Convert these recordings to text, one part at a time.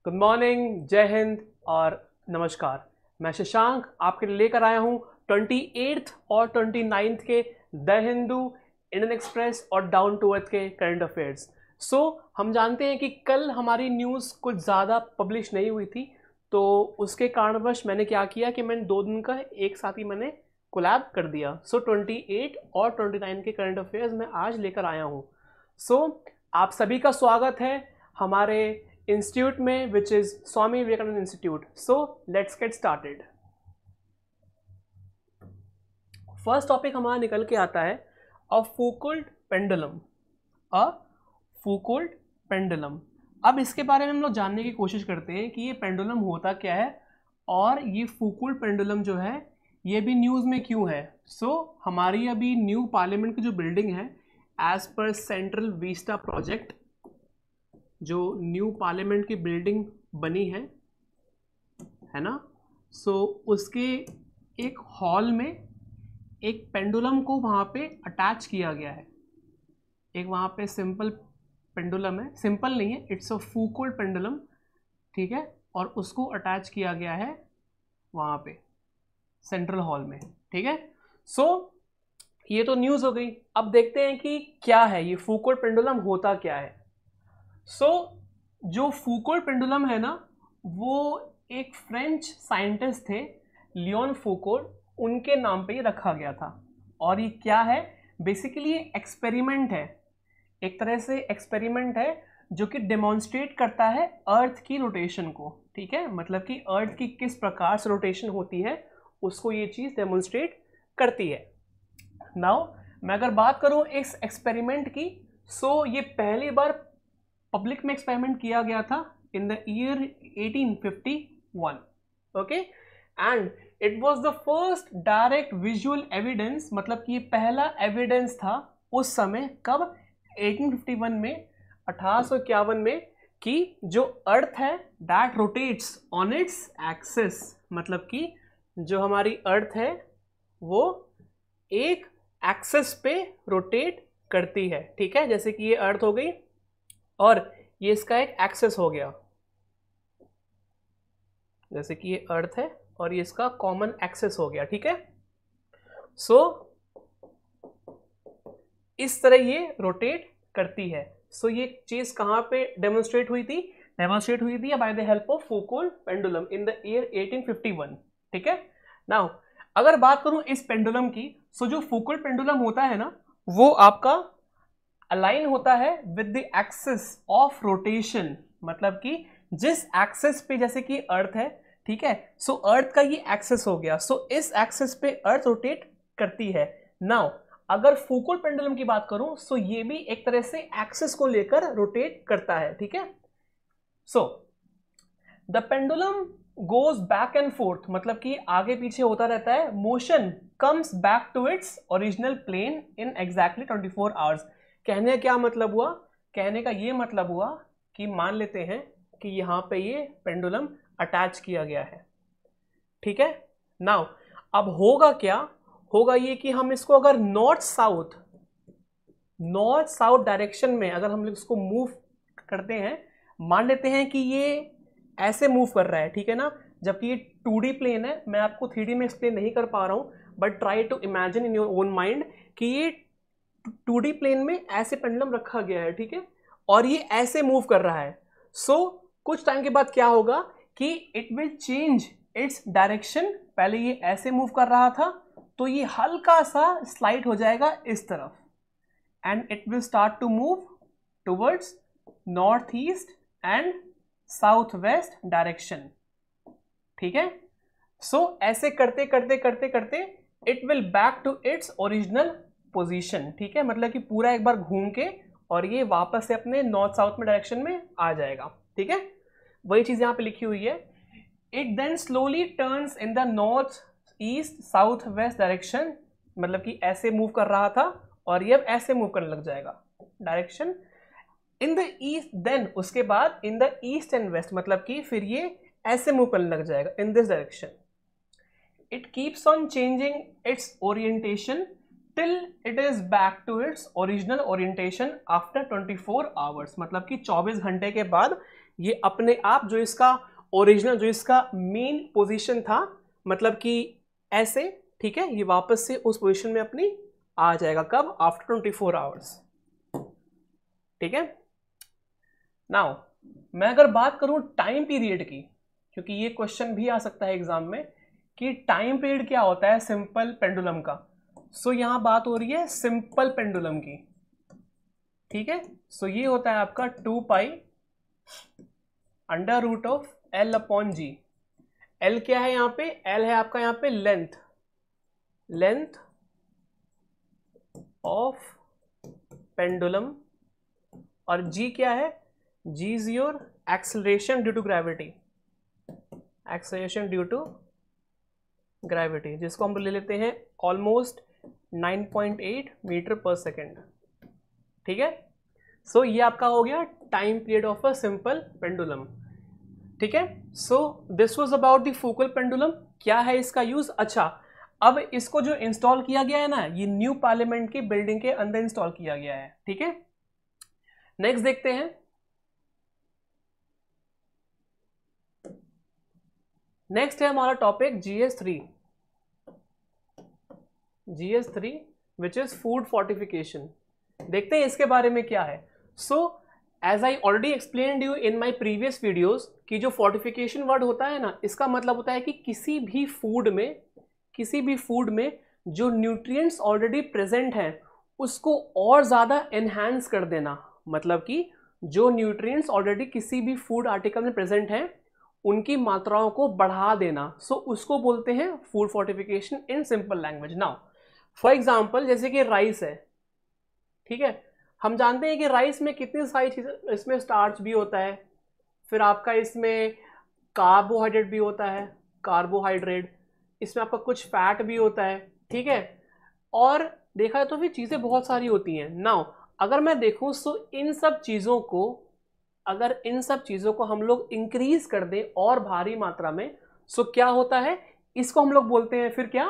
Good morning, जय हिंद और नमस्कार। मैं शशांक आपके लिए लेकर आया हूँ 28th और 29th के द हिंदू, इंडियन एक्सप्रेस और डाउन टू अर्थ के करंट अफेयर्स। हम जानते हैं कि कल हमारी न्यूज़ कुछ ज़्यादा पब्लिश नहीं हुई थी, तो उसके कारणवश मैंने क्या किया कि मैंने 2 दिन का एक साथ ही मैंने कोलैब कर दिया। 28 और 29 के करंट अफेयर्स मैं आज लेकर आया हूँ। आप सभी का स्वागत है हमारे इंस्टीट्यूट में, which is Swami Vivekananda institute. Let's get started. First topic हमारा निकल के आता है अ फूकोल्ट पेंडुलम। अ फूकोल्ट पेंडुलम। अब इसके बारे में हम लोग जानने की कोशिश करते हैं कि ये पेंडुलम होता क्या है और ये फूकोल्ट पेंडुलम जो है ये भी न्यूज़ में क्यों है। हमारी अभी न्यू पार्लियामेंट की जो बिल्डिंग है, as per Central Vista project, जो न्यू पार्लियामेंट की बिल्डिंग बनी है ना, उसके एक हॉल में एक पेंडुलम को वहाँ पे अटैच किया गया है। एक वहाँ पे सिंपल पेंडुलम है, सिंपल नहीं है, इट्स अ फूकोल्ट पेंडुलम, ठीक है, और उसको अटैच किया गया है वहाँ पे सेंट्रल हॉल में, ठीक है। ये तो न्यूज़ हो गई। अब देखते हैं कि क्या है ये फूकोल्ट पेंडुलम, होता क्या है। जो फूकोल्ट पेंडुलम है ना, वो एक फ्रेंच साइंटिस्ट थे, लियोन फूकोल्ट, उनके नाम पे ये रखा गया था। और ये क्या है, बेसिकली ये एक्सपेरिमेंट है, एक तरह से एक्सपेरिमेंट है जो कि डेमोन्स्ट्रेट करता है अर्थ की रोटेशन को, ठीक है, मतलब कि अर्थ की किस प्रकार से रोटेशन होती है उसको ये चीज़ डेमोन्स्ट्रेट करती है। नाउ मैं अगर बात करूं इस एक्सपेरिमेंट की, ये पहली बार पब्लिक में एक्सपेरिमेंट किया गया था इन the year 1851, okay, and it was the first direct visual evidence, मतलब कि ये पहला एविडेंस था उस समय, कब, 1851 में, 1851 में, कि जो अर्थ है that rotates on its axis, मतलब कि जो हमारी अर्थ है वो एक एक्सिस पे रोटेट करती है, ठीक है, जैसे कि ये अर्थ हो गई और ये इसका एक एक्सिस हो गया, जैसे कि ये अर्थ है और ये इसका कॉमन एक्सिस हो गया, ठीक है। इस तरह ये रोटेट करती है। ये चीज कहां पे डेमोन्स्ट्रेट हुई थी, by the help of Foucault pendulum in the year 1851, ठीक है। नाउ अगर बात करूं इस पेंडुलम की, जो फूकोल्ट पेंडुलम होता है ना, वो आपका अलाइन होता है with the axis of rotation, मतलब कि जिस एक्सिस पे, जैसे कि अर्थ है, ठीक है, अर्थ का ये एक्सिस हो गया, इस एक्सिस पे अर्थ रोटेट करती है। नाउ अगर फूकोल्ट पेंडुलम की बात करूं, ये भी एक तरह से एक्सिस को लेकर रोटेट करता है, ठीक है। The pendulum goes back and forth, मतलब कि आगे पीछे होता रहता है, motion comes back to its original plane in exactly 24 hours. कहने का क्या मतलब हुआ, कहने का ये मतलब हुआ कि मान लेते हैं कि यहाँ पे ये पेंडुलम अटैच किया गया है, ठीक है। नाउ अब होगा क्या, होगा ये कि हम इसको अगर नॉर्थ साउथ डायरेक्शन में अगर हम इसको मूव करते हैं, मान लेते हैं कि ये ऐसे मूव कर रहा है, ठीक है ना, जबकि ये 2D प्लेन है, मैं आपको 3D में एक्सप्लेन नहीं कर पा रहा हूं, but try to imagine in your own mind कि ये 2D प्लेन में ऐसे पेंडुलम रखा गया है, ठीक है, और ये ऐसे मूव कर रहा है। कुछ टाइम के बाद क्या होगा कि it will change its direction. पहले ये ऐसे मूव कर रहा था, तो ये हल्का सा स्लाइड हो जाएगा इस तरफ, and it will start to move towards north east and south west direction, ठीक है। ऐसे करते करते करते करते it will back to its original position, ठीक है, मतलब कि पूरा एक बार घूम के और ये वापस से अपने नॉर्थ साउथ में डायरेक्शन में आ जाएगा, ठीक है। वही चीज यहां पे लिखी हुई है, it then slowly turns in the north east south west direction, मतलब कि ऐसे मूव कर रहा था और ये अब ऐसे मूव करने लग जाएगा direction in the east, then उसके बाद in the east and west, मतलब कि फिर ये ऐसे मूव करने लग जाएगा in this direction. It keeps on changing its orientation till it is back to its original orientation after 24 hours, मतलब कि 24 घंटे के बाद ये अपने आप जो इसका ओरिजिनल, जो इसका मेन पोजीशन था, मतलब कि ऐसे, ठीक है, ये वापस से उस पोजीशन में अपनी आ जाएगा। कब? After 24 hours. ठीक है। नाउ मैं अगर बात करूं टाइम पीरियड की, क्योंकि ये क्वेश्चन भी आ सकता है एग्जाम में कि टाइम पीरियड क्या होता है सिंपल पेंडुलम का। सो यहां बात हो रही है सिंपल पेंडुलम की। ठीक है। सो ये होता है आपका 2 pi under root of L upon g. L क्या है यहाँ पे? L है आपका यहाँ पे लेंथ ऑफ पेंडुलम, और G क्या है? G is your acceleration due to gravity, acceleration due to gravity, जिसको हम ले लेते हैं ऑलमोस्ट 9.8 मीटर पर सेकेंड। ठीक है। सो ये आपका हो गया time period of a simple pendulum. ठीक है। So this was about the focal pendulum. क्या है इसका यूज? अच्छा, अब इसको जो इंस्टॉल किया गया है ना, ये न्यू पार्लियामेंट की बिल्डिंग के अंदर इंस्टॉल किया गया है। ठीक है। नेक्स्ट देखते हैं। नेक्स्ट है हमारा topic GS3 which is food fortification. देखते हैं इसके बारे में क्या है। So as I already explained you in my previous videos कि जो फोर्टिफिकेशन वर्ड होता है ना, इसका मतलब होता है कि किसी भी फूड में जो न्यूट्रिएंट्स ऑलरेडी प्रेजेंट हैं उसको और ज़्यादा एनहांस कर देना। मतलब कि जो न्यूट्रिएंट्स ऑलरेडी किसी भी फूड आर्टिकल में प्रेजेंट हैं उनकी मात्राओं को बढ़ा देना। सो उसको बोलते हैं food fortification in simple language. Now for example जैसे कि राइस है। ठीक है। हम जानते हैं कि राइस में कितनी सारी चीज़ें, इसमें स्टार्च भी होता है, फिर आपका इसमें कार्बोहाइड्रेट भी होता है, कार्बोहाइड्रेट, इसमें आपका कुछ फैट भी होता है। ठीक है। और देखा तो फिर चीज़ें बहुत सारी होती हैं। नाउ अगर मैं देखूं सो इन सब चीज़ों को हम लोग इंक्रीज कर दें और भारी मात्रा में, सो क्या होता है? इसको हम लोग बोलते हैं फिर क्या?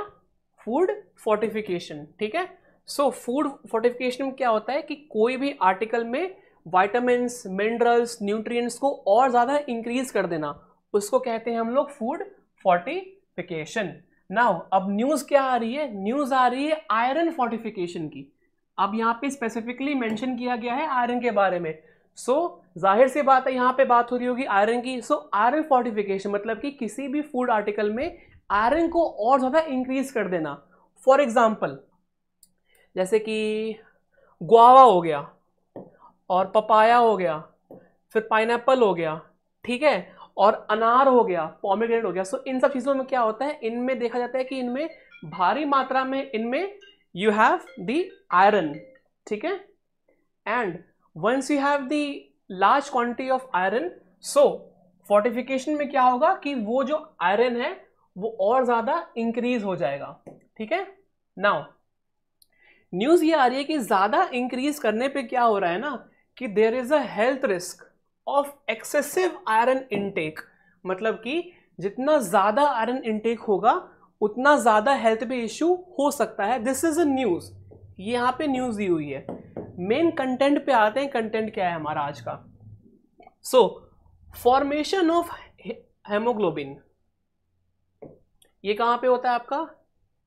Food fortification. ठीक है। सो फूड फोर्टिफिकेशन में क्या होता है कि कोई भी आर्टिकल में विटामिन्स, मिनरल्स, न्यूट्रिएंट्स को और ज़्यादा इंक्रीज कर देना, उसको कहते हैं हम लोग फूड फोर्टिफिकेशन। नाउ अब न्यूज़ क्या आ रही है? न्यूज़ आ रही है आयरन फोर्टिफिकेशन की। अब यहाँ पे स्पेसिफिकली मेंशन किया गया है आयरन के बारे में। सो जाहिर सी बात है यहाँ पे बात हो रही होगी आयरन की। सो आयरन फोर्टिफिकेशन मतलब कि किसी भी फूड आर्टिकल में आयरन को और ज़्यादा इंक्रीज कर देना। फॉर एग्जाम्पल जैसे कि गुआवा हो गया, और पपाया हो गया, फिर पाइनएप्पल हो गया, ठीक है, और अनार हो गया, पोमेग्रेनेट हो गया। सो इन सब चीज़ों में क्या होता है? इनमें देखा जाता है कि इनमें भारी मात्रा में इनमें यू हैव द आयरन। ठीक है। And once you have the large quantity of iron, so fortification में क्या होगा कि वो जो आयरन है वो और ज़्यादा इंक्रीज हो जाएगा। ठीक है। नाउ न्यूज़ ये आ रही है कि ज़्यादा इंक्रीज करने पे क्या हो रहा है ना कि there is a health risk of excessive iron intake. मतलब कि जितना ज़्यादा आयरन इनटेक होगा उतना ज़्यादा हेल्थ पे इश्यू हो सकता है। दिस इज अ न्यूज़, ये यहाँ पे न्यूज़ दी हुई है। मेन कंटेंट पे आते हैं। कंटेंट क्या है हमारा आज का? सो फॉर्मेशन ऑफ हेमोग्लोबिन, ये कहाँ पे होता है आपका?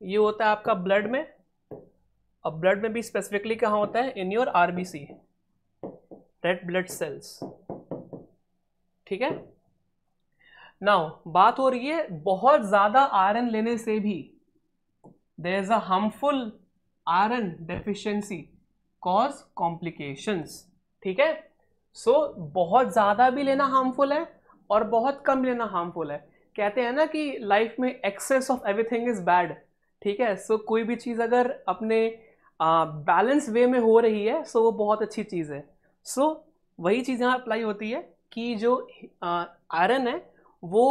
ये होता है आपका ब्लड में। अब ब्लड में भी स्पेसिफिकली कहाँ होता है? In your RBC, red blood cells. ठीक है। नाउ बात हो रही है बहुत ज्यादा आयरन लेने से भी there is a harmful iron deficiency cause complications. ठीक है। सो बहुत ज्यादा भी लेना हार्मफुल है और बहुत कम लेना हार्मफुल है। कहते हैं ना कि लाइफ में excess of everything is bad. ठीक है। सो कोई भी चीज़ अगर अपने बैलेंस वे में हो रही है सो वो बहुत अच्छी चीज़ है। सो वही चीज़ यहाँ अप्लाई होती है कि जो आयरन है वो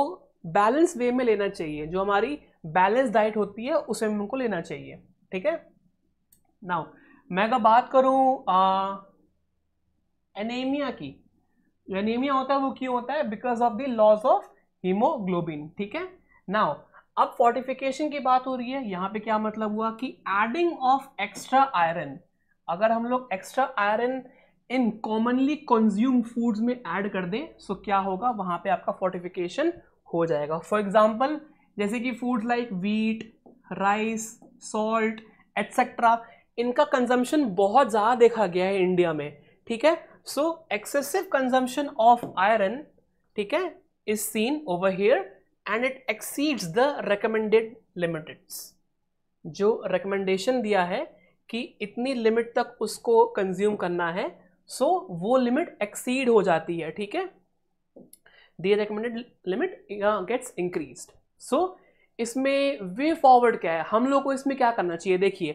बैलेंस वे में लेना चाहिए। जो हमारी बैलेंस डाइट होती है उसमें हमको लेना चाहिए। ठीक है। नाउ मैं अगर बात करूँ एनीमिया की, जो एनीमिया होता है वो क्यों होता है? Because of the loss of haemoglobin. ठीक है। नाउ अब फोर्टिफिकेशन की बात हो रही है। यहाँ पे क्या मतलब हुआ कि एडिंग ऑफ एक्स्ट्रा आयरन। अगर हम लोग extra iron in commonly consumed foods में ऐड कर दें, सो क्या होगा, वहां पे आपका फोर्टिफिकेशन हो जाएगा। फॉर एग्जाम्पल जैसे कि foods like wheat, rice, salt etcetera, इनका कंजम्पशन बहुत ज़्यादा देखा गया है इंडिया में, ठीक है। सो एक्सेसिव कंजम्पशन ऑफ आयरन, ठीक है, is seen over here and it exceeds the recommended limits. जो रिकमेंडेशन दिया है कि इतनी लिमिट तक उसको कंज्यूम करना है, सो वो लिमिट एक्सीड हो जाती है, ठीक है। The recommended limit gets increased. So इसमें वे फॉरवर्ड क्या है, हम लोग को इसमें क्या करना चाहिए। देखिए,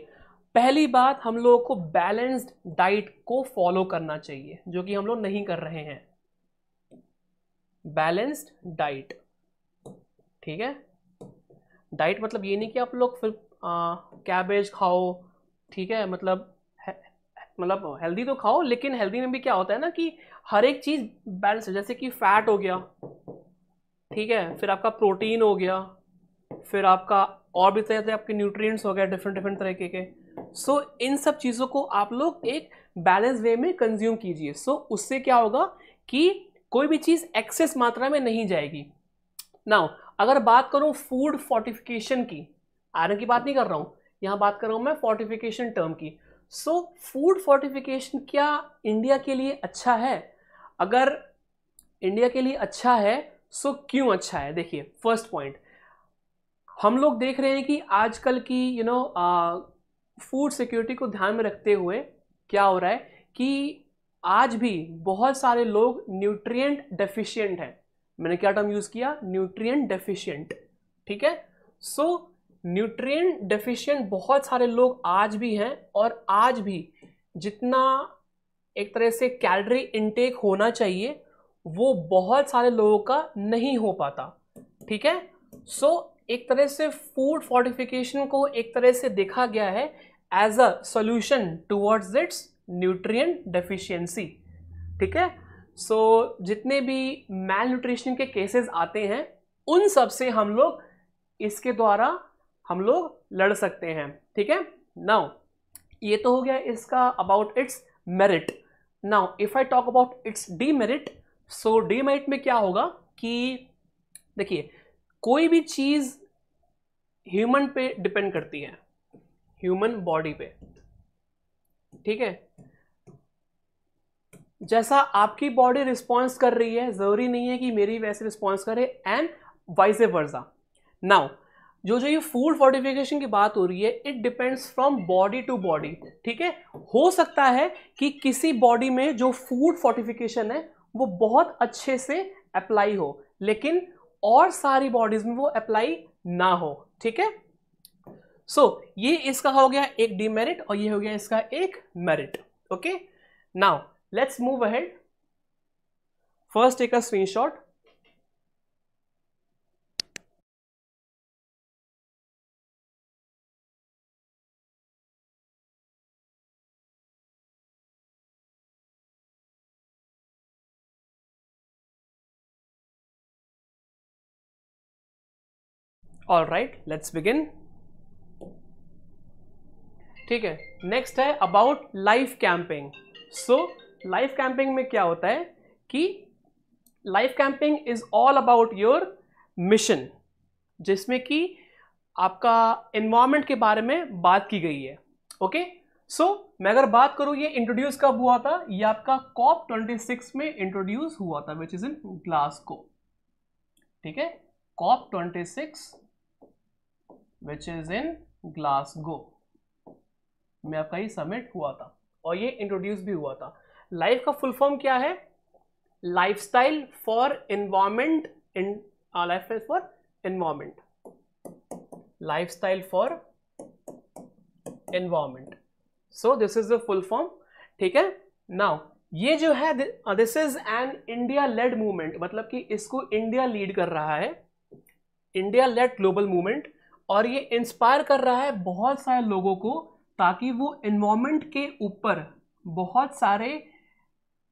पहली बात, हम लोगों को बैलेंस्ड डाइट को फॉलो करना चाहिए, जो कि हम लोग नहीं कर रहे हैं। बैलेंस्ड डाइट, ठीक है। डाइट मतलब ये नहीं कि आप लोग फिर कैबेज खाओ, ठीक है, मतलब हेल्दी तो खाओ, लेकिन हेल्दी में भी क्या होता है ना कि हर एक चीज बैलेंस है। जैसे कि फैट हो गया, ठीक है, फिर आपका प्रोटीन हो गया, फिर आपका और भी तरह से आपके न्यूट्रिएंट्स हो गए डिफरेंट डिफरेंट तरीके के। सो इन सब चीज़ों को आप लोग एक बैलेंस वे में कंज्यूम कीजिए। सो उससे क्या होगा कि कोई भी चीज़ एक्सेस मात्रा में नहीं जाएगी। नाउ अगर बात करूं फूड फोर्टिफिकेशन की, आयरन की बात नहीं कर रहा हूं, यहां बात कर रहा हूं मैं फोर्टिफिकेशन टर्म की। सो फूड फोर्टिफिकेशन क्या इंडिया के लिए अच्छा है? अगर इंडिया के लिए अच्छा है, सो क्यों अच्छा है? देखिए, फर्स्ट पॉइंट, हम लोग देख रहे हैं कि आजकल की फूड सिक्योरिटी को ध्यान में रखते हुए क्या हो रहा है कि आज भी बहुत सारे लोग न्यूट्रिएंट डेफिशिएंट हैं। मैंने क्या टर्म यूज किया? न्यूट्रिएंट डेफिशिएंट, ठीक है। सो न्यूट्रिएंट डेफिशिएंट बहुत सारे लोग आज भी हैं, और आज भी जितना एक तरह से कैलोरी इनटेक होना चाहिए वो बहुत सारे लोगों का नहीं हो पाता, ठीक है। सो एक तरह से फूड फोर्टिफिकेशन को एक तरह से देखा गया है as a solution towards its nutrient deficiency, ठीक है। सो जितने भी मैल न्यूट्रिशन के केसेस आते हैं, उन सब से हम लोग इसके द्वारा हम लोग लड़ सकते हैं, ठीक है। नाउ ये तो हो गया इसका about it's merit. Now if I talk about it's demerit, so demerit में क्या होगा कि देखिए, कोई भी चीज ह्यूमन पे डिपेंड करती है, ह्यूमन बॉडी पे, ठीक है। जैसा आपकी बॉडी रिस्पॉन्स कर रही है, जरूरी नहीं है कि मेरी वैसे रिस्पॉन्स करे, एंड वाइस वर्सा। नाउ जो ये फूड फोर्टिफिकेशन की बात हो रही है, it depends from body to body, ठीक है। हो सकता है कि किसी बॉडी में जो फूड फोर्टिफिकेशन है वो बहुत अच्छे से अप्लाई हो, लेकिन और सारी बॉडीज में वो अप्लाई ना हो, ठीक है। सो ये इसका हो गया एक डीमेरिट, और ये हो गया इसका एक merit, okay. Now let's move ahead. First take a screenshot. All right, let's begin, ठीक है। नेक्स्ट है about life camping. So life camping में क्या होता है कि life camping is all about your mission, जिसमें कि आपका एनवायरमेंट के बारे में बात की गई है, ओके। सो मैं अगर बात करूं ये इंट्रोड्यूस कब हुआ था, ये आपका COP26 में इंट्रोड्यूस हुआ था, विच इज इन ग्लासगो, ठीक है। COP26 which is in Glasgow में आपका ये समिट हुआ था, और ये इंट्रोड्यूस भी हुआ था। लाइफ का फुल फॉर्म क्या है? Lifestyle for environment, in lifestyle for environment, lifestyle for environment. So this is the full form, ठीक है। नाउ ये जो है, this is an India lead movement, मतलब कि इसको इंडिया लीड कर रहा है, इंडिया लेड ग्लोबल मूवमेंट, और ये इंस्पायर कर रहा है बहुत सारे लोगों को, ताकि वो एनवायरमेंट के ऊपर बहुत सारे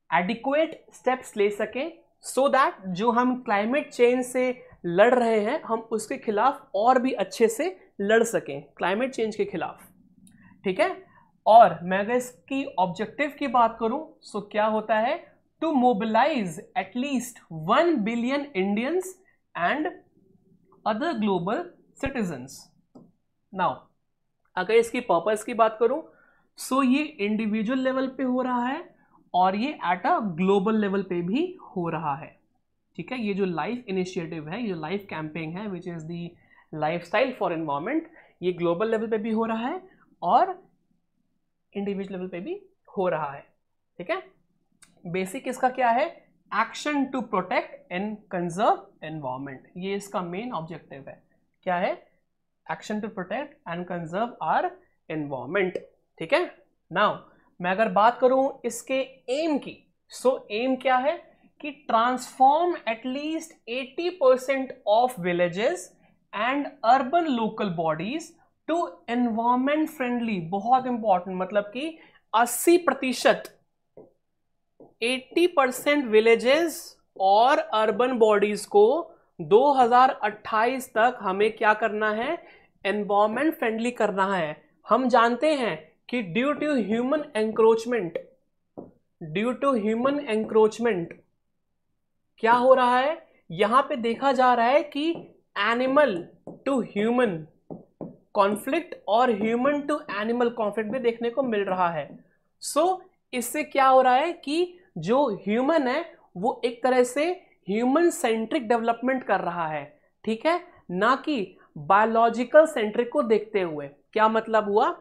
एडिक्वेट स्टेप्स ले सकें, सो दैट जो हम क्लाइमेट चेंज से लड़ रहे हैं, हम उसके खिलाफ और भी अच्छे से लड़ सकें, क्लाइमेट चेंज के खिलाफ, ठीक है। और मैं अगर इसकी ऑब्जेक्टिव की बात करूं सो क्या होता है, to mobilise at least 1 billion Indians and other global citizens. Now अगर इसकी पर्पस की बात करूं सो ये इंडिविजुअल लेवल पे हो रहा है और ये एट अ ग्लोबल लेवल पे भी हो रहा है। ठीक है, ये जो लाइफ इनिशिएटिव है, ये जो लाइफ कैंपेन है which is the lifestyle for environment, ये ग्लोबल लेवल पे भी हो रहा है और इंडिविजुअल लेवल पे भी हो रहा है। ठीक है, बेसिक इसका क्या है, action to protect and conserve environment, ये इसका मेन ऑब्जेक्टिव है। क्या है, action to protect and conserve our environment. ठीक है, नाउ मैं अगर बात करूं इसके एम की, सो एम क्या है कि transform at least 80% of villages and urban local bodies to environment friendly. बहुत इंपॉर्टेंट, मतलब कि 80%, 80% विलेजेस और अर्बन बॉडीज को 2028 तक हमें क्या करना है, एनवायरमेंट फ्रेंडली करना है। हम जानते हैं कि ड्यू टू ह्यूमन एंक्रोचमेंट क्या हो रहा है, यहां पे देखा जा रहा है कि एनिमल टू ह्यूमन कॉन्फ्लिक्ट और ह्यूमन टू एनिमल कॉन्फ्लिक्ट भी देखने को मिल रहा है। सो इससे क्या हो रहा है कि जो ह्यूमन है वो एक तरह से ह्यूमन सेंट्रिक डेवलपमेंट कर रहा है। ठीक है, ना कि बायोलॉजिकल सेंट्रिक को देखते हुए। क्या मतलब हुआ,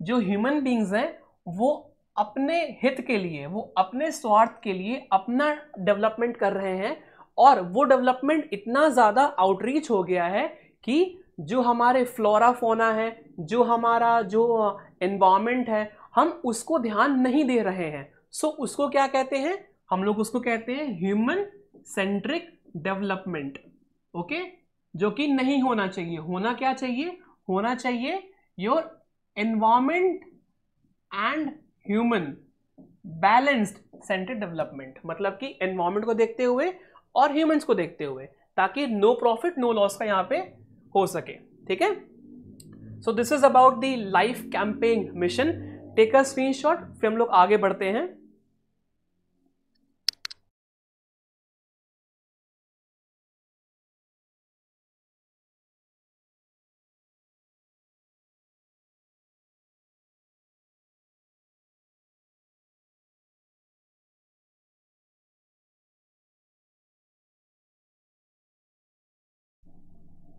जो ह्यूमन बींग्स हैं वो अपने हित के लिए, वो अपने स्वार्थ के लिए अपना डेवलपमेंट कर रहे हैं और वो डेवलपमेंट इतना ज़्यादा आउटरीच हो गया है कि जो हमारे फ्लोरा फोना है, जो हमारा जो एनवायरमेंट है, हम उसको ध्यान नहीं दे रहे हैं। सो उसको क्या कहते हैं, हम लोग उसको कहते हैं ह्यूमन सेंट्रिक डेवलपमेंट। ओके, जो कि नहीं होना चाहिए। होना क्या चाहिए, होना चाहिए your environment and human balanced centric development, मतलब कि एनवायरमेंट को देखते हुए और ह्यूमंस को देखते हुए, ताकि नो प्रॉफिट नो लॉस का यहां पे हो सके। ठीक है, so this is about the life campaign mission. Take a screenshot, फिर हम लोग आगे बढ़ते हैं।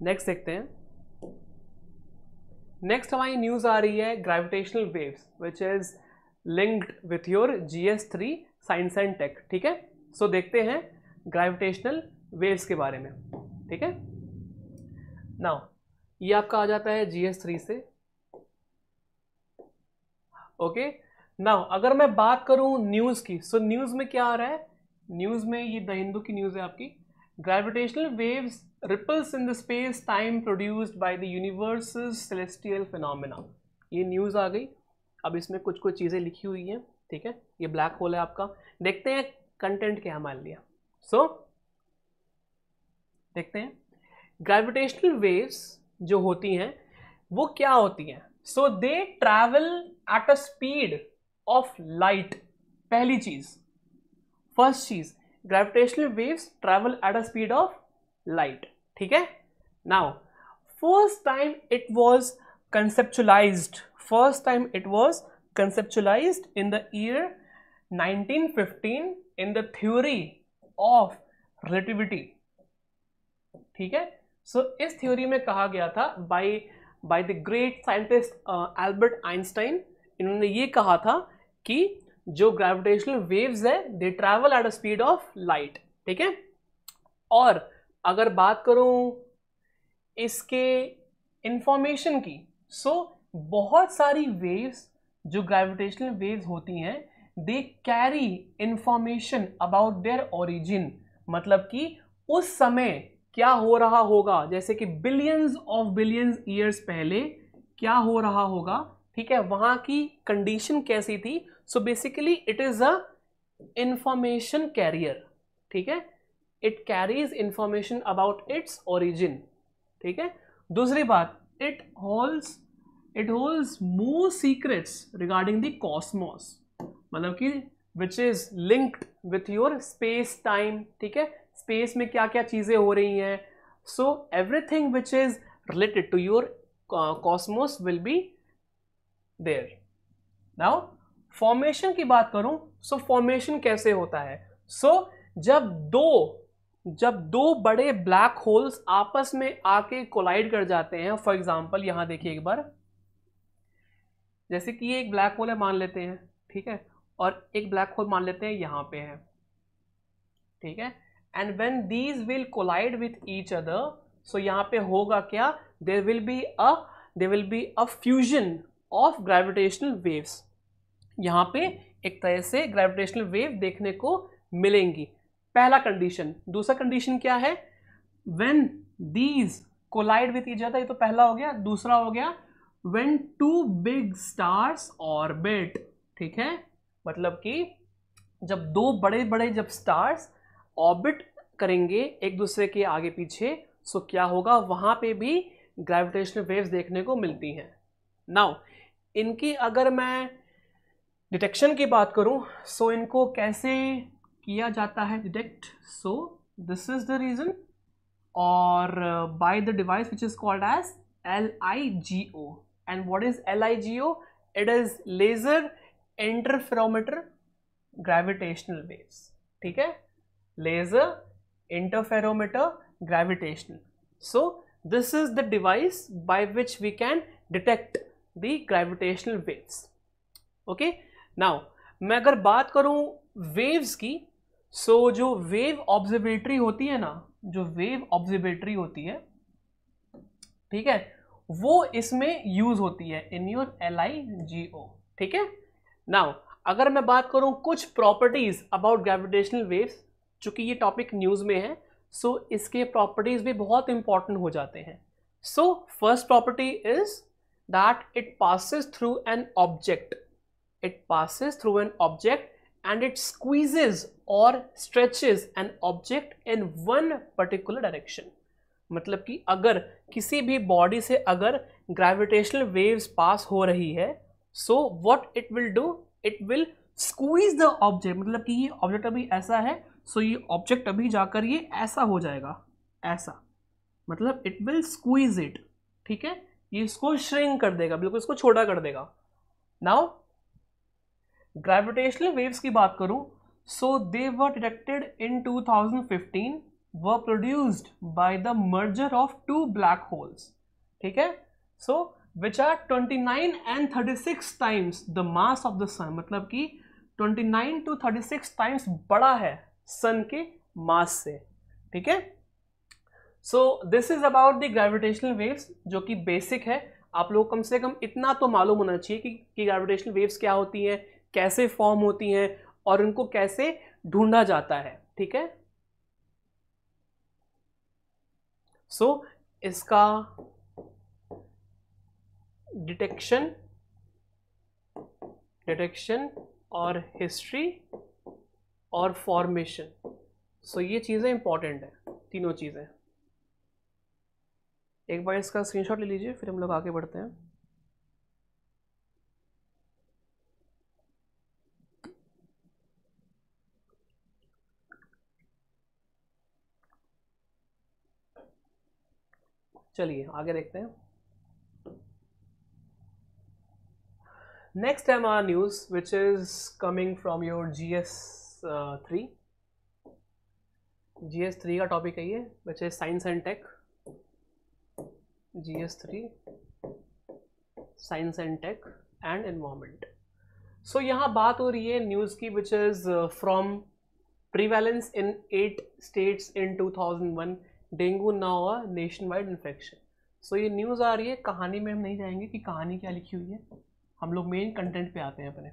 नेक्स्ट देखते हैं। नेक्स्ट हमारी न्यूज आ रही है gravitational waves which is linked with your GS3 science and tech. ठीक है, सो देखते हैं ग्रेविटेशनल वेव्स के बारे में। ठीक है, नाउ ये आपका आ जाता है GS3 से। ओके, नाउ अगर मैं बात करूं न्यूज की, सो न्यूज में क्या आ रहा है, न्यूज में ये द हिंदू की न्यूज है आपकी। Gravitational waves ripples in the space time produced by the universe's celestial phenomena. ये न्यूज आ गई। अब इसमें कुछ कुछ चीजें लिखी हुई हैं। ठीक है, ये ब्लैक होल है आपका। देखते हैं कंटेंट क्या मान लिया। सो देखते हैं ग्रेविटेशनल वेव्स जो होती हैं वो क्या होती हैं। So they travel at a speed of light. पहली चीज, फर्स्ट चीज, gravitational waves travel at a speed of light. ठीक है, now first time it was conceptualized in the year 1915 in the theory of relativity। ठीक है, सो इस theory में कहा गया था by the great scientist Albert Einstein. इन्होंने ये कहा था कि जो ग्रेविटेशनल वेव्स है दे travel at a speed of light. ठीक है, और अगर बात करूं इसके इंफॉर्मेशन की, सो बहुत सारी वेव्स जो ग्रेविटेशनल वेव्स होती हैं they carry information about their origin, मतलब कि उस समय क्या हो रहा होगा, जैसे कि बिलियंस ईयर्स पहले क्या हो रहा होगा। ठीक है, वहां की कंडीशन कैसी थी। So basically it is a information carrier. ठीक है, it carries information about its origin. ठीक है, दूसरी बात, it holds it holds more secrets regarding the cosmos, मतलब कि which is linked with your space time, ठीक है, स्पेस में क्या क्या चीजें हो रही हैं. So everything which is related to your cosmos will be there. Now formation की बात करूं, सो फॉर्मेशन कैसे होता है. सो जब दो बड़े ब्लैक होल्स आपस में आके कोलाइड कर जाते हैं, फॉर एग्जांपल यहां देखिए एक बार, जैसे कि ये एक ब्लैक होल है मान लेते हैं, ठीक है, और एक ब्लैक होल मान लेते हैं यहां पे है, ठीक है, and when these will collide with each other, so यहां पे होगा क्या, there will be a fusion of gravitational waves. यहां पे एक तरह से ग्रेविटेशनल वेव देखने को मिलेंगी, पहला कंडीशन. दूसरा कंडीशन क्या है, when these collide with each other, ये तो पहला हो गया. दूसरा हो गया when two big stars orbit, ठीक है, मतलब कि जब दो बड़े बड़े जब स्टार्स ऑर्बिट करेंगे एक दूसरे के आगे पीछे, सो क्या होगा, वहां पे भी ग्रेविटेशनल वेव्स देखने को मिलती हैं. नाउ इनकी अगर मैं डिटेक्शन की बात करूं, सो इनको कैसे किया जाता है detect. So this is the reason, और by the device which is called as LIGO. And what is LIGO? It is laser interferometer gravitational waves, ठीक है, laser interferometer gravitational. So this is the device by which we can detect the gravitational waves. Okay, now मैं अगर बात करूं waves की, सो जो wave observatory होती है ना, जो वेव ऑब्जर्वेटरी होती है, ठीक है, वो इसमें यूज होती है इन योर LIGO, ठीक है. नाउ अगर मैं बात करूं कुछ प्रॉपर्टीज अबाउट ग्रेविटेशनल वेव्स, चूंकि ये टॉपिक न्यूज में है, सो इसके प्रॉपर्टीज भी बहुत इंपॉर्टेंट हो जाते हैं. So first property is that it passes through an object. It passes through an object and it squeezes or stretches an object in one particular direction. मतलब कि अगर किसी भी बॉडी से अगर ग्रेविटेशनल वेव्स पास हो रही है, so what it will do, it will squeeze the object. मतलब कि ये ऑब्जेक्ट अभी ऐसा है, सो ये ऑब्जेक्ट अभी जाकर ये ऐसा हो जाएगा, ऐसा, मतलब इट विल स्क्वीज इट, ठीक है, ये इसको श्रिंक कर देगा, बिल्कुल इसको छोटा कर देगा. नाउ ग्रेविटेशनल वेव्स की बात करूं, so they were detected in 2015, were produced by the merger of two black holes, ठीक है, so which are 29 and 36 times the mass of the sun. मतलब कि 29 to 36 टाइम्स बड़ा है सन के मास से, ठीक है. So this is about the gravitational waves, जो कि बेसिक है. आप लोग कम से कम इतना तो मालूम होना चाहिए कि ग्रेविटेशनल वेव्स क्या होती हैं, कैसे फॉर्म होती हैं, और उनको कैसे ढूंढा जाता है, ठीक है. सो इसका डिटेक्शन और हिस्ट्री और फॉर्मेशन, सो ये चीजें इंपॉर्टेंट है, तीनों चीजें. एक बार इसका स्क्रीनशॉट ले लीजिए, फिर हम लोग आगे बढ़ते हैं. चलिए आगे देखते हैं. Next time our news which is coming from your GS3. GS3 का टॉपिक है ये, which is science and tech. GS3 science and tech and environment. So यहाँ बात हो रही है न्यूज़ की, which is from prevalence in 8 states in 2001, dengue now a nationwide infection. So ये न्यूज़ आ रही है, कहानी में हम नहीं जाएंगे कि कहानी क्या लिखी हुई है, हम लोग मेन कंटेंट पे आते हैं अपने.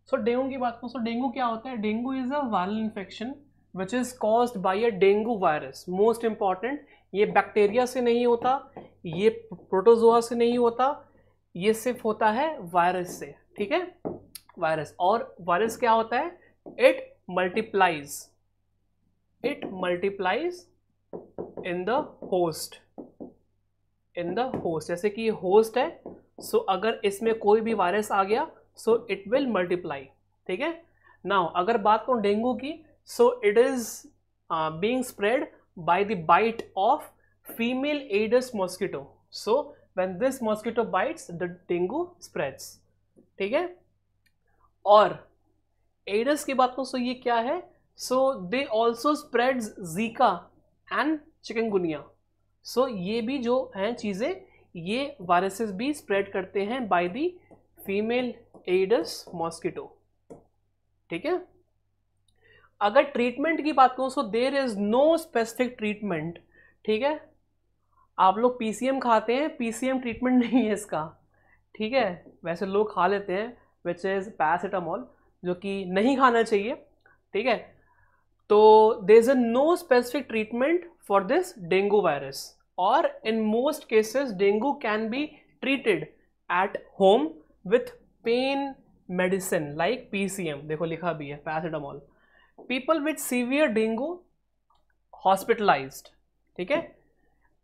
सो डेंगू की बात करूँ, सो डेंगू क्या होता है. Dengue is a viral infection which is caused by a dengue virus. Most important, ये बैक्टीरिया से नहीं होता, ये प्रोटोजोआ से नहीं होता, ये सिर्फ होता है वायरस से, ठीक है, वायरस. और वायरस क्या होता है, it multiplies in the host, जैसे कि ये होस्ट है, सो अगर इसमें कोई भी वायरस आ गया सो इट विल मल्टीप्लाई, ठीक है। नाउ अगर बात करूं डेंगू की, so it is being spread by the bite of female Aedes mosquito, so when this mosquito bites the dengue spreads, ठीक है। और एडिस की बात करूं सो ये क्या है, so they also spreads Zika and chikungunya, so ये भी जो हैं चीजें, ये वायरसेस भी स्प्रेड करते हैं by the female Aedes mosquito, ठीक है। अगर ट्रीटमेंट की बात करूं so there is no specific treatment, ठीक है। आप लोग पीसीएम खाते हैं, पीसीएम ट्रीटमेंट नहीं है इसका, ठीक है। वैसे लोग खा लेते हैं विच इज पैरासीटामोल, जो कि नहीं खाना चाहिए, ठीक है। तो there is no specific treatment for this dengue virus, और in most cases dengue can be treated at home with pain medicine like PCM, देखो लिखा भी है paracetamol. People with severe dengue hospitalized, ठीक है।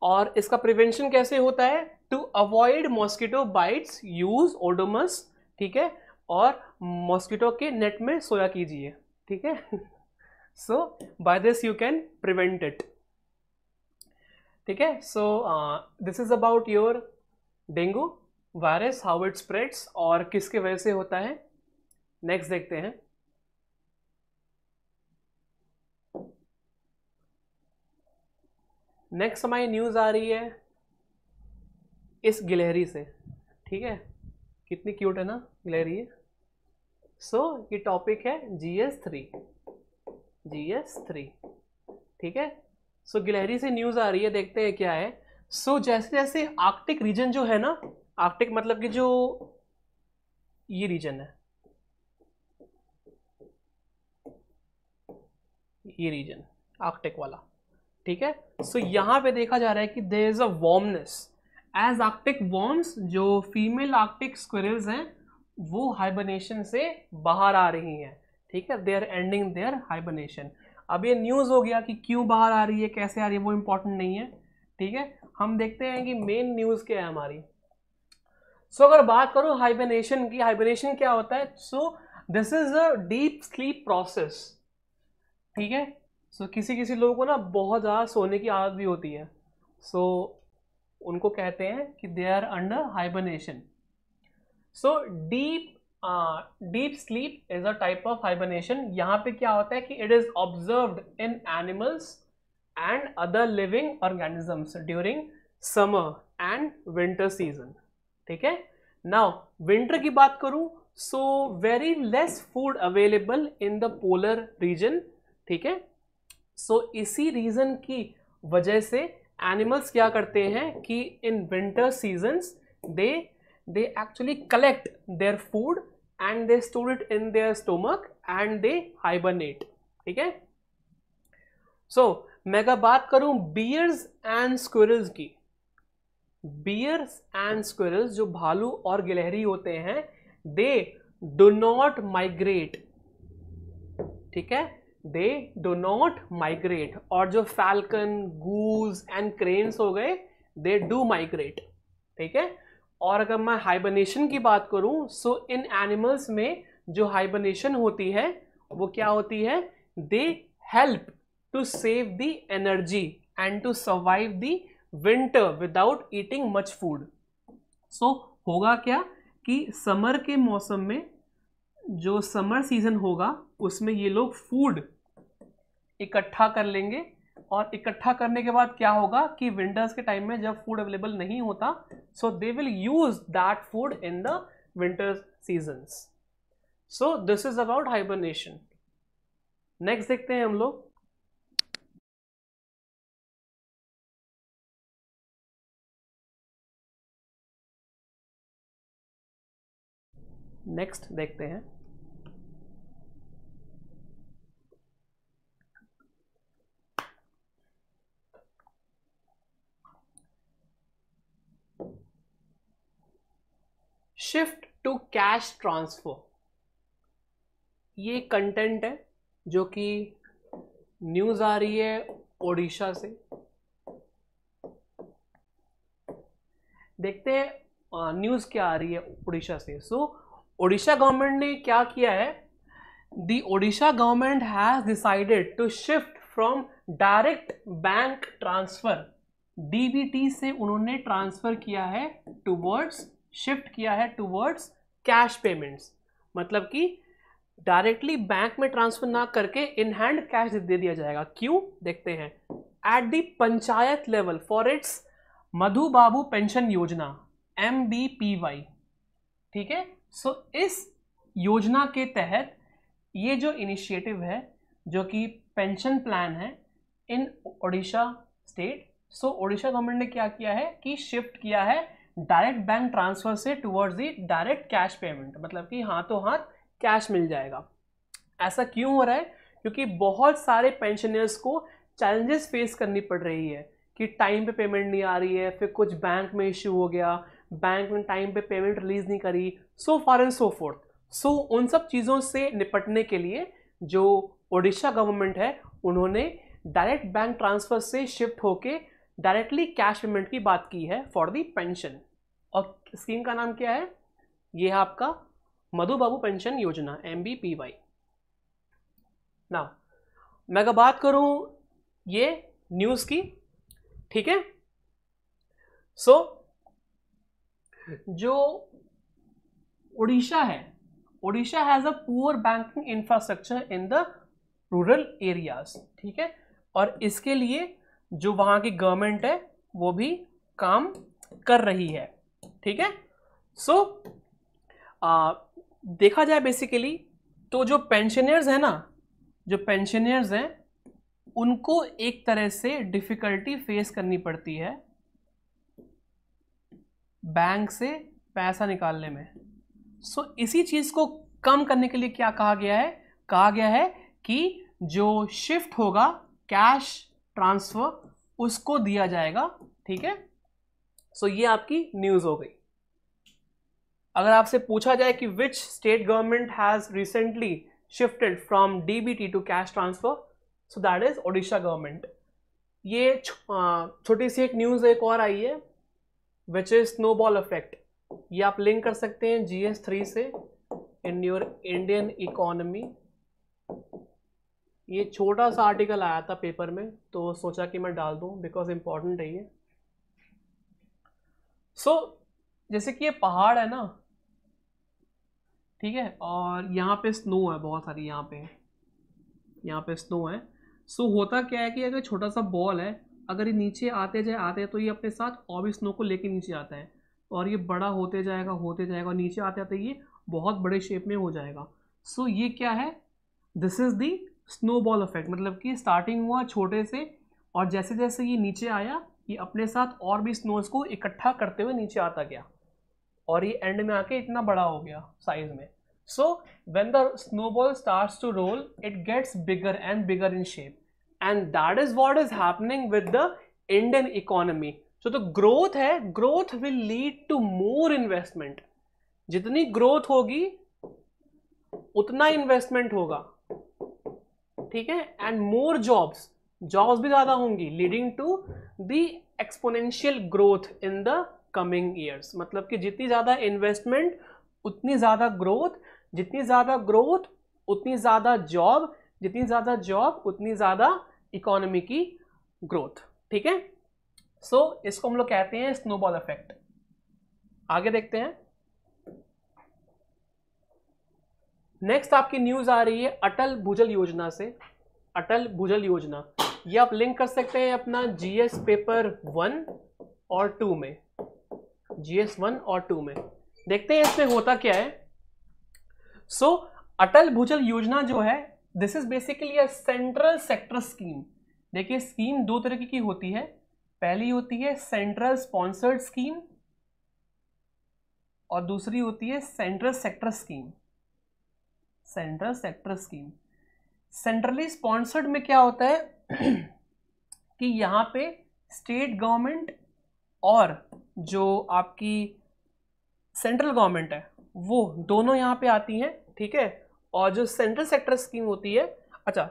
और इसका प्रिवेंशन कैसे होता है, to avoid mosquito bites use Odomos, ठीक है, और मॉस्किटो के नेट में सोया कीजिए, ठीक है। So by this you can prevent it, ठीक है। So this is about your dengue virus, how it spreads और किसके वजह से होता है। नेक्स्ट देखते हैं। नेक्स्ट हमारी न्यूज आ रही है इस गिलहरी से, ठीक है। कितनी क्यूट है ना गिलहरी है। सो ये टॉपिक है GS3, ठीक है। सो गिलहरी से न्यूज आ रही है, देखते हैं क्या है। सो जैसे जैसे आर्कटिक रीजन जो है ना, आर्कटिक मतलब कि जो ये रीजन है, ये रीजन आर्कटिक वाला, ठीक है। सो यहां पे देखा जा रहा है कि there is a warmness as Arctic warms, जो फीमेल आर्कटिक स्क्विरल्स हैं वो हाइबरनेशन से बाहर आ रही हैं, ठीक है। They are ending their hibernation. अब ये न्यूज हो गया कि क्यों बाहर आ रही है, कैसे आ रही है, वो इंपॉर्टेंट नहीं है, ठीक है। हम देखते हैं कि मेन न्यूज क्या है हमारी। सो अगर बात करूं हाइबरनेशन की, हाइबरनेशन क्या होता है, so this is a deep sleep process, ठीक है। सो किसी किसी लोगों को ना बहुत ज़्यादा सोने की आदत भी होती है, सो उनको कहते हैं कि they are under hibernation. So deep sleep is a type of hibernation. यहाँ पे क्या होता है कि it is observed in animals and other living organisms during summer and winter season, ठीक है। नाउ विंटर की बात करूं, so very less food available in the polar region, ठीक है। सो इसी रीजन की वजह से एनिमल्स क्या करते हैं कि in winter seasons they actually collect their food and they store it in their stomach and they hibernate, ठीक है। सो मैं अगर बात करूं बियर्स एंड स्क्विरल्स की, बियर्स एंड स्क्विरल्स जो भालू और गिलहरी होते हैं, दे डू नॉट माइग्रेट, ठीक है, दे डू नॉट माइग्रेट। और जो फैल्कन, गूज एंड क्रेन्स हो गए, दे डू माइग्रेट, ठीक है। और अगर मैं हाइबरनेशन की बात करूं, सो इन एनिमल्स में जो हाइबरनेशन होती है वो क्या होती है, they help to save the energy and to survive the winter without eating much food. So होगा क्या कि समर के मौसम में, जो समर सीजन होगा उसमें ये लोग फूड इकट्ठा कर लेंगे, और इकट्ठा करने के बाद क्या होगा कि विंटर्स के टाइम में जब फूड अवेलेबल नहीं होता, so they will use that food in the winter seasons. So this is about hibernation. Next देखते हैं हम लोग। नेक्स्ट देखते हैं शिफ्ट टू कैश ट्रांसफर। ये कंटेंट है जो कि न्यूज आ रही है उड़ीसा से। देखते हैं न्यूज़ क्या आ रही है उड़ीसा से। सो उड़ीसा गवर्नमेंट ने क्या किया है, the Odisha government has decided to shift from direct bank transfer, DBT से उन्होंने ट्रांसफर किया है टूवर्ड्स, शिफ्ट किया है टूवर्ड्स कैश पेमेंट्स। मतलब कि डायरेक्टली बैंक में ट्रांसफर ना करके इन हैंड कैश दे दिया जाएगा। क्यों, देखते हैं। At the panchayat level for its Madhu Babu pension योजना MBPY, ठीक है। सो इस योजना के तहत ये जो इनिशिएटिव है, जो कि पेंशन प्लान है इन ओडिशा स्टेट, सो ओडिशा गवर्नमेंट ने क्या किया है कि शिफ्ट किया है डायरेक्ट बैंक ट्रांसफर से towards the direct cash payment, मतलब कि हाथों हाथ कैश मिल जाएगा। ऐसा क्यों हो रहा है, क्योंकि बहुत सारे पेंशनर्स को चैलेंजेस फेस करनी पड़ रही है कि टाइम पे पेमेंट नहीं आ रही है, फिर कुछ बैंक में इश्यू हो गया, बैंक ने टाइम पे पेमेंट रिलीज नहीं करी, so for and so forth. So उन सब चीज़ों से निपटने के लिए जो ओडिशा गवर्नमेंट है उन्होंने डायरेक्ट बैंक ट्रांसफर से शिफ्ट होके डायरेक्टली कैश पेमेंट की बात की है फॉर दी पेंशन। और स्कीम का नाम क्या है, ये है आपका मधु बाबू पेंशन योजना MBPY। ना मैं अगर बात करूं ये न्यूज़ की, ठीक है। सो जो उड़ीसा है, Orissa has a poor banking infrastructure in the rural areas, ठीक है। और इसके लिए जो वहाँ की गवर्नमेंट है वो भी काम कर रही है, ठीक है। सो देखा जाए बेसिकली तो जो पेंशनर्स हैं ना, जो पेंशनर्स हैं उनको एक तरह से डिफिकल्टी फेस करनी पड़ती है बैंक से पैसा निकालने में। सो इसी चीज़ को कम करने के लिए क्या कहा गया है, कहा गया है कि जो शिफ्ट होगा कैश ट्रांसफर उसको दिया जाएगा, ठीक है। सो ये आपकी न्यूज़ हो गई। अगर आपसे पूछा जाए कि which state government has recently shifted from DBT to cash transfer, so that is Odisha government. ये छोटी सी एक न्यूज़ एक और आई है विच इज स्नोबॉल इफेक्ट। ये आप लिंक कर सकते हैं GS3 से इन योर इंडियन इकोनॉमी। ये छोटा सा आर्टिकल आया था पेपर में तो सोचा कि मैं डाल दूं बिकॉज इंपॉर्टेंट है ये। सो जैसे कि ये पहाड़ है ना, ठीक है, और यहाँ पे स्नो है बहुत सारी, यहाँ पे स्नो है। सो होता क्या है कि अगर छोटा सा बॉल है, अगर ये नीचे आते जाए तो ये अपने साथ और भी स्नो को लेके नीचे आता है और ये बड़ा होते जाएगा और नीचे आते आते ये बहुत बड़े शेप में हो जाएगा। सो ये क्या है, this is the snowball effect. मतलब कि स्टार्टिंग हुआ छोटे से और जैसे जैसे ये नीचे आया ये अपने साथ और भी स्नोज को इकट्ठा करते हुए नीचे आता गया और ये एंड में आके इतना बड़ा हो गया साइज में। So when the snowball starts to roll it gets bigger and bigger in shape and that is what is happening with the Indian economy. So the growth है, growth will lead to more investment. जितनी growth होगी उतना investment होगा, ठीक है, and more jobs भी ज्यादा होंगी, leading to the exponential growth in the coming years. मतलब कि जितनी ज्यादा इन्वेस्टमेंट उतनी ज्यादा ग्रोथ, जितनी ज्यादा ग्रोथ उतनी ज्यादा जॉब, जितनी ज्यादा जॉब उतनी ज्यादा इकोनॉमी की ग्रोथ, ठीक है। सो इसको हम लोग कहते हैं स्नोबॉल इफेक्ट। आगे देखते हैं। नेक्स्ट आपकी न्यूज आ रही है अटल भूजल योजना से। अटल भूजल योजना ये आप लिंक कर सकते हैं अपना GS पेपर 1 और 2 में, GS 1 और 2 में। देखते हैं इसमें होता क्या है। सो अटल भूजल योजना जो है this is basically a central sector scheme. देखिए स्कीम दो तरीके की होती है, पहली होती है सेंट्रल स्पॉन्सर्ड स्कीम और दूसरी होती है central sector scheme. Central sector scheme centrally sponsored में क्या होता है कि यहाँ पे स्टेट गवर्नमेंट और जो आपकी सेंट्रल गवर्नमेंट है वो दोनों यहाँ पे आती हैं, ठीक है। और जो सेंट्रल सेक्टर स्कीम होती है, अच्छा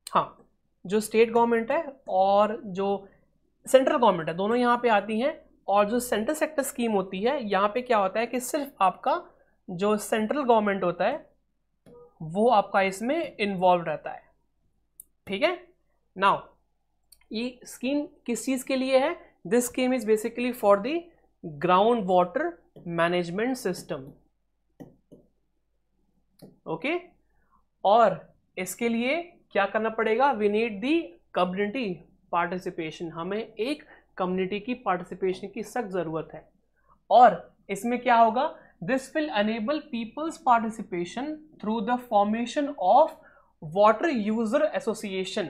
हाँ, जो स्टेट गवर्नमेंट है और जो सेंट्रल गवर्नमेंट है दोनों यहाँ पे आती हैं और जो सेंट्रल सेक्टर स्कीम होती है, यहाँ पे क्या होता है कि सिर्फ आपका जो सेंट्रल गवर्नमेंट होता है वो आपका इसमें इन्वॉल्व रहता है, ठीक है। नाउ ये स्कीम किस चीज के लिए है? This scheme is basically for the ground water management system, okay. और इसके लिए क्या करना पड़ेगा? We need the community participation, हमें एक कम्युनिटी की पार्टिसिपेशन की सख्त जरूरत है। और इसमें क्या होगा? This will enable people's participation through the formation of water user association.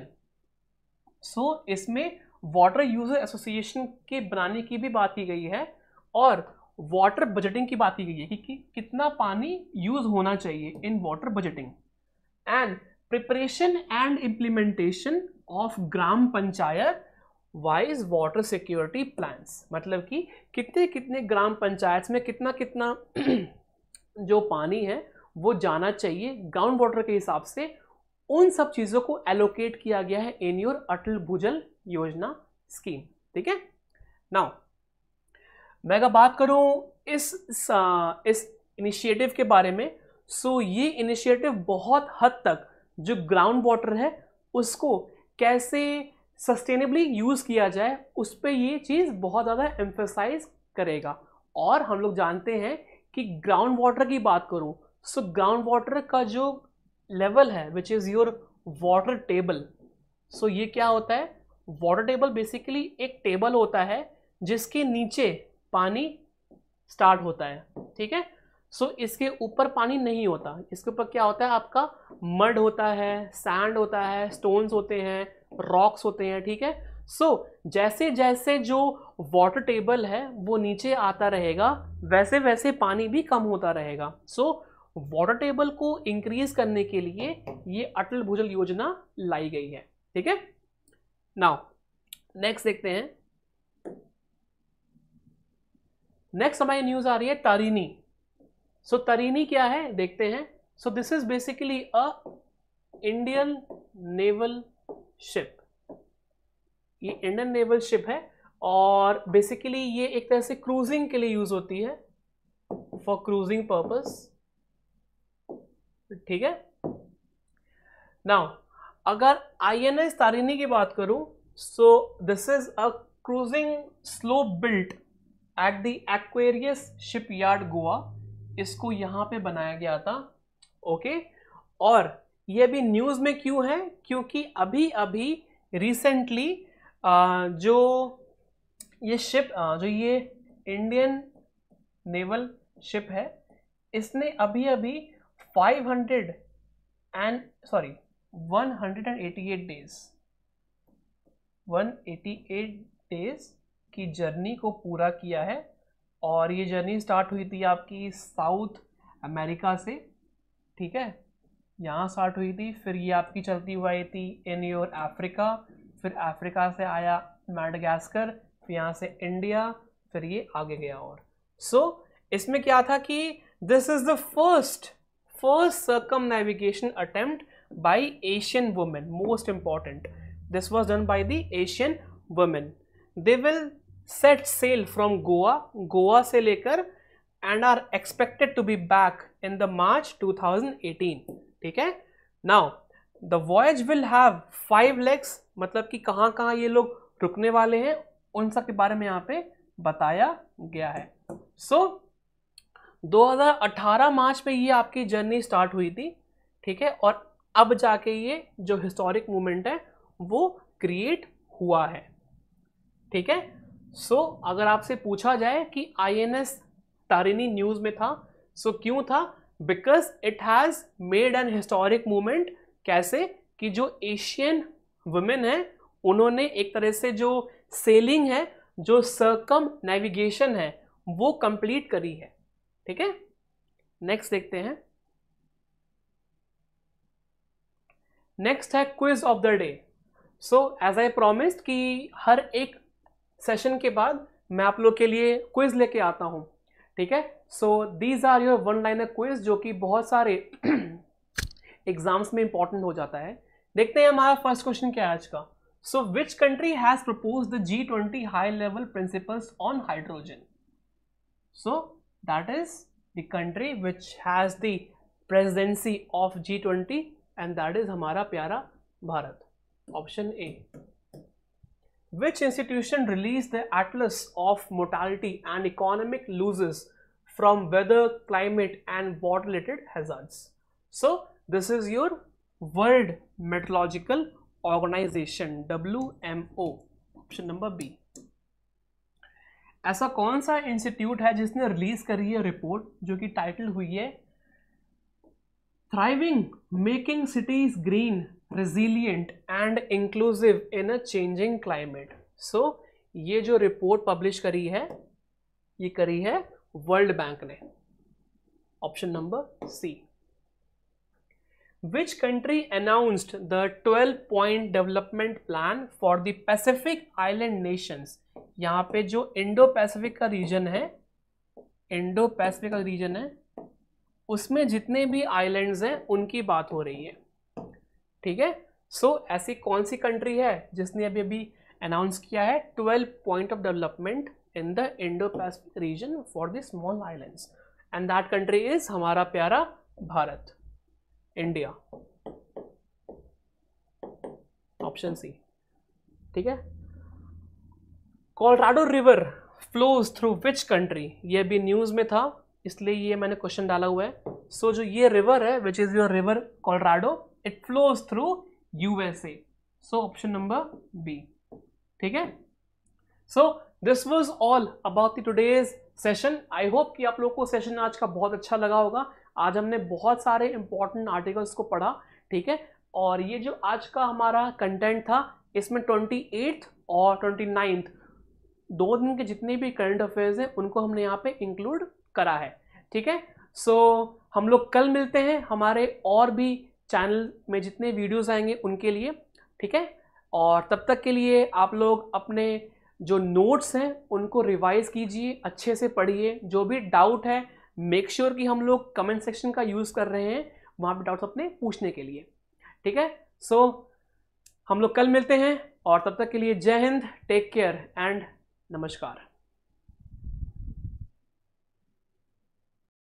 So इसमें वाटर यूजर एसोसिएशन के बनाने की भी बात की गई है और वाटर बजटिंग की बात की गई है कि कितना पानी यूज होना चाहिए in water budgeting and preparation and implementation of gram panchayat wise water security plans. मतलब कि कितने कितने ग्राम पंचायत में कितना कितना जो पानी है वो जाना चाहिए ग्राउंड वाटर के हिसाब से, उन सब चीज़ों को एलोकेट किया गया है इन योर अटल भूजल योजना स्कीम, ठीक है। नाउ मैं अगर बात करूं इस इनिशिएटिव के बारे में, सो ये इनिशिएटिव बहुत हद तक जो ग्राउंड वाटर है उसको कैसे सस्टेनेबली यूज किया जाए उस पर ये चीज़ बहुत ज़्यादा एम्फेसाइज करेगा। और हम लोग जानते हैं कि ग्राउंड वाटर की बात करूं, सो ग्राउंड वाटर का जो लेवल है which is your water table, so ये क्या होता है? वाटर टेबल बेसिकली एक टेबल होता है जिसके नीचे पानी स्टार्ट होता है, ठीक है। सो इसके ऊपर पानी नहीं होता, इसके ऊपर क्या होता है? आपका मड होता है, सैंड होता है, स्टोन्स होते हैं, रॉक्स होते हैं, ठीक है। सो जैसे जैसे जो वाटर टेबल है वो नीचे आता रहेगा वैसे वैसे पानी भी कम होता रहेगा। सो वाटर टेबल को इंक्रीज करने के लिए ये अटल भूजल योजना लाई गई है, ठीक है। नाउ नेक्स्ट देखते हैं। नेक्स्ट हमारी न्यूज आ रही है तारिनी। सो तारिनी क्या है देखते हैं। सो this is basically a Indian naval ship, ये इंडियन नेवल शिप है और बेसिकली ये एक तरह से क्रूजिंग के लिए यूज होती है, फॉर क्रूजिंग पर्पस, ठीक है। नाउ अगर INS तारिनी की बात करूं, सो this is a cruising slope built at the Aquarius shipyard Goa, इसको यहां पे बनाया गया था, ओके। और ये अभी न्यूज में क्यों है? क्योंकि अभी अभी रिसेंटली जो ये शिप जो ये इंडियन नेवल शिप है इसने अभी अभी 188 डेज की जर्नी को पूरा किया है। और ये जर्नी स्टार्ट हुई थी आपकी साउथ अमेरिका से, ठीक है, यहाँ स्टार्ट हुई थी, फिर ये आपकी चलती हुई थी इन योर अफ्रीका, फिर अफ्रीका से आया मैडागास्कर, फिर यहाँ से इंडिया, फिर ये आगे गया। और सो इसमें क्या था कि this is the first circumnavigation attempt by Asian women, most important, this was done by the Asian women. They will set sail from Goa से लेकर and are expected to be back in the March 2018, ठीक है। Now the voyage will have 5 legs, मतलब कि कहाँ कहाँ ये लोग रुकने वाले हैं उन सब के बारे में यहाँ पे बताया गया है। सो 2018 मार्च में ये आपकी जर्नी स्टार्ट हुई थी, ठीक है, और अब जाके ये जो हिस्टोरिक मूवमेंट है वो क्रिएट हुआ है, ठीक है। सो अगर आपसे पूछा जाए कि INS तारिनी न्यूज में था, सो क्यों था? Because it has made an historic movement. कैसे? कि जो एशियन वुमेन है उन्होंने एक तरह से जो सेलिंग है, जो सर्कम नेविगेशन है वो कंप्लीट करी है, ठीक है। नेक्स्ट देखते हैं। नेक्स्ट है quiz of the day. So as I promised कि हर एक सेशन के बाद मैं आप लोग के लिए क्विज लेके आता हूं, ठीक है। So these are your one liner quiz जो कि बहुत सारे एग्जाम्स में इंपॉर्टेंट हो जाता है। देखते हैं हमारा फर्स्ट क्वेश्चन क्या है आज का। So which country has proposed the G20 high level principles on hydrogen? So that is the country which has the presidency of G20 and that is हमारा प्यारा Bharat. Option A. Which institution released the Atlas of Mortality and Economic Losses from Weather, Climate and Water-related Hazards? So this is your World Meteorological Organization, WMO. Option number B. ऐसा कौन सा institute है जिसने release करी है report जो कि title हुई है thriving making cities green resilient and inclusive in a changing climate? So ये जो रिपोर्ट पब्लिश करी है ये करी है वर्ल्ड बैंक ने. Option number C. Which country announced the 12-point development plan for the Pacific Island nations? यहाँ पे जो इंडो पैसिफिक का रीजन है, इंडो पैसिफिक का रीजन है, उसमें जितने भी आइलैंड्स हैं उनकी बात हो रही है. ठीक है. सो ऐसी कौन सी कंट्री है जिसने अभी अभी अनाउंस किया है 12 point of development in the Indo Pacific region for the small islands? And that country is हमारा प्यारा भारत, इंडिया. Option C. ठीक है. Colorado river flows through which country? ये भी न्यूज में था इसलिए ये मैंने क्वेश्चन डाला हुआ है. सो जो ये रिवर है which is your river Colorado, it flows through USA. So option number B. ठीक है. So this was all about the today's session. I hope कि आप लोग को सेशन आज का बहुत अच्छा लगा होगा. आज हमने बहुत सारे इंपॉर्टेंट आर्टिकल्स को पढ़ा. ठीक है. और ये जो आज का हमारा कंटेंट था इसमें 28th और 29th 2 दिन के जितने भी करंट अफेयर्स हैं उनको हमने यहाँ पे इंक्लूड करा है. ठीक है. सो हम लोग कल मिलते हैं हमारे और भी चैनल में जितने वीडियोस आएंगे उनके लिए. ठीक है. और तब तक के लिए आप लोग अपने जो नोट्स हैं उनको रिवाइज कीजिए, अच्छे से पढ़िए. जो भी डाउट है मेक श्योर कि हम लोग कमेंट सेक्शन का यूज़ कर रहे हैं वहाँ पे डाउट्स अपने पूछने के लिए. ठीक है. सो हम लोग कल मिलते हैं और तब तक के लिए जय हिंद, टेक केयर एंड नमस्कार.